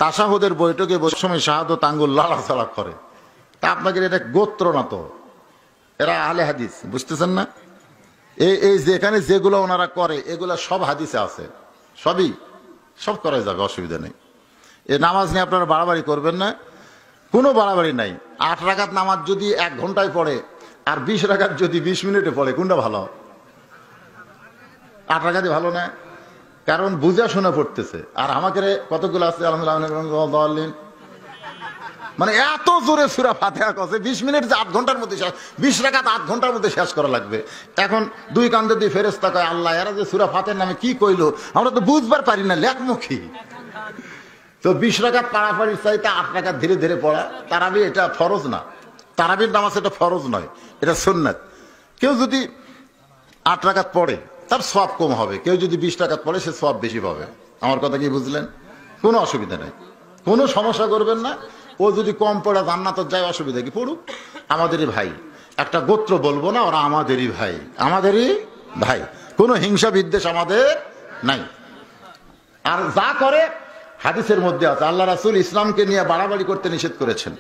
তাশাহুদের বৈঠকে বসে সময় শাহাদত আঙ্গুল লাড়াচাড়া করে, তা আপনাকে এটা গোত্র না তো, এরা আহলে হাদিস, বুঝতেছেন না? এই যেখানে যেগুলো ওনারা করে এগুলা সব হাদিসে আছে, সব করা যাবে, অসুবিধা নেই। এই নামাজ নিয়ে আপনারা বাড়াবাড়ি করবেন না, কোনো বাড়াবাড়ি নাই। 8 রাকাত নামাজ যদি 1 ঘন্টায় পড়ে আর 20 রাকাত যদি 20 মিনিটে পড়ে, কোনটা ভালো? 8 রাকাতই ভালো না, কারণ বুঝা শোনা পড়তেছে। আর আমাকে কতগুলো আছে আলহামদুলিল্লাহ, মানে এত জোরে সূরা ফাতিহা কছে 20 মিনিট যে 8 ঘন্টার মধ্যে শেষ, 20 রাকাত 8 ঘন্টার মধ্যে শেষ করা লাগবে। এখন 2 কান্দে দিয়ে ফেরেশতা কয়, আল্লাহ এরা যে সূরা ফাতিহার নামে কি কইলো আমরা তো বুঝবার পারি না, লেখমুখী। তো 20 রাকাত পাড়াপাড়ির চাইতে 8 রাকাত ধীরে ধীরে পড়া। তারাবি এটা ফরজ না, তারাবির নামাজ এটা ফরজ নয়, এটা সুন্নাত। কেউ যদি 8 রাকাত পড়ে তার সওয়াব কম হবে, কেউ যদি 20 রাকাত পড়ে সে সওয়াব বেশি পাবে। আমার কথা কি বুঝলেন? কোনো অসুবিধা নেই, কোনো সমস্যা করবেন না। ও যদি কম পড়ে জান্নাতে যায়, অসুবিধা কি? পড়ুক, আমাদেরই ভাই। একটা গোত্র বলবো না, ওরা আমাদেরই ভাই, আমাদেরই ভাই, কোনো হিংসা বিদ্বেষ আমাদের নাই। আর যা করে হাদিসের মধ্যে আছে, আল্লাহ রাসূল ইসলামকে নিয়ে বাড়াবাড়ি করতে নিষেধ করেছেন।